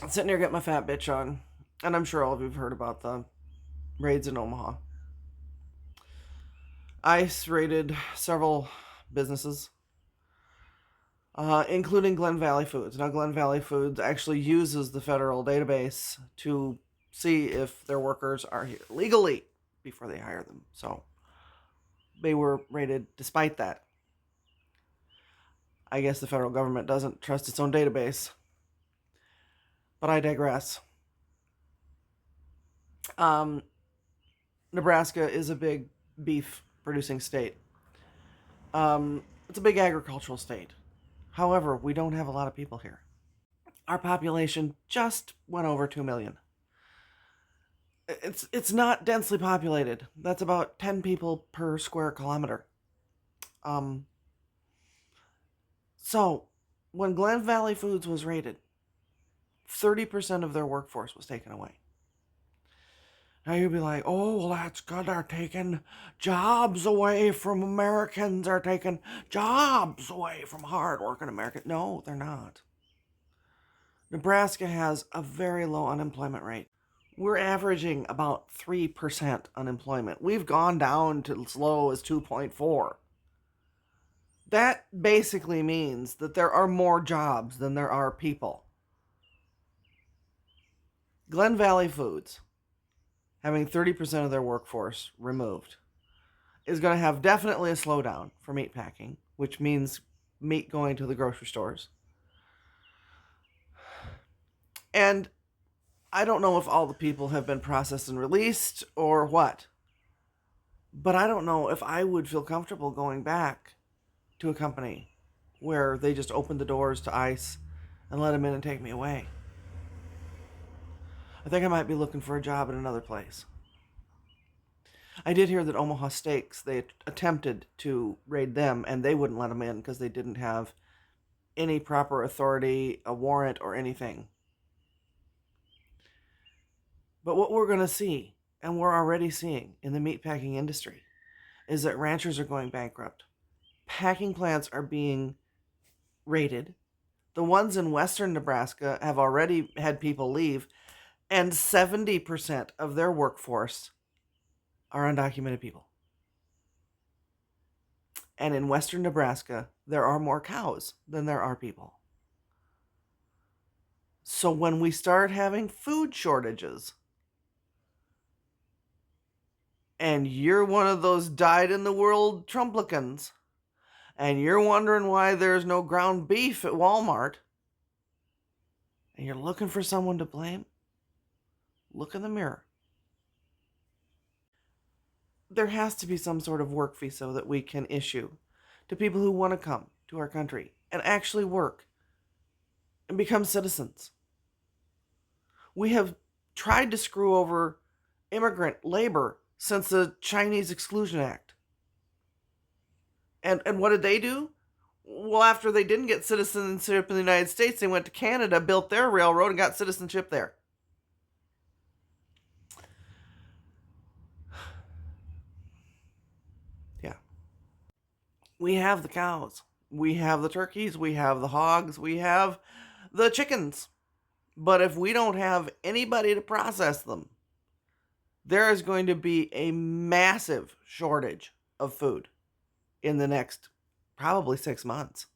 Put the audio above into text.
I'm sitting here getting my fat bitch on, and I'm sure all of you have heard about the raids in Omaha. ICE raided several businesses, including Glen Valley Foods. Now, Glen Valley Foods actually uses the federal database to see if their workers are here legally before they hire them. So they were raided despite that. I guess the federal government doesn't trust its own database. But I digress. Um, Nebraska is a big beef producing state. It's a big agricultural state. However, we don't have a lot of people here. Our population just went over 2 million. It's not densely populated. That's about 10 people per square kilometer. Um, so, when Glen Valley Foods was raided, 30% of their workforce was taken away. Now you'd be like, oh, well, that's good. They're taking jobs away from Americans. They're taking jobs away from hard-working Americans. No, they're not. Nebraska has a very low unemployment rate. We're averaging about 3% unemployment. We've gone down to as low as 2.4. That basically means that there are more jobs than there are people. Glen Valley Foods, having 30% of their workforce removed, is going to have definitely a slowdown for meat packing, which means meat going to the grocery stores. And I don't know if all the people have been processed and released or what, but I don't know if I would feel comfortable going back to a company where they just opened the doors to ICE and let them in and take me away. I think I might be looking for a job at another place. I did hear that Omaha Steaks, they attempted to raid them and they wouldn't let them in because they didn't have any proper authority, a warrant, or anything. But what we're going to see, and we're already seeing in the meatpacking industry, is that ranchers are going bankrupt. Packing plants are being raided. The ones in western Nebraska have already had people leave, and 70% of their workforce are undocumented people. And in western Nebraska, there are more cows than there are people. So when we start having food shortages, and you're one of those dyed-in-the-world Trumplicans, and you're wondering why there's no ground beef at Walmart, and you're looking for someone to blame, look in the mirror. There has to be some sort of work visa that we can issue to people who want to come to our country and actually work and become citizens. We have tried to screw over immigrant labor since the Chinese Exclusion Act. And what did they do? Well, after they didn't get citizenship in the United States, they went to Canada, built their railroad, and got citizenship there. Yeah. We have the cows. We have the turkeys. We have the hogs. We have the chickens. But if we don't have anybody to process them, there is going to be a massive shortage of food in the next probably 6 months.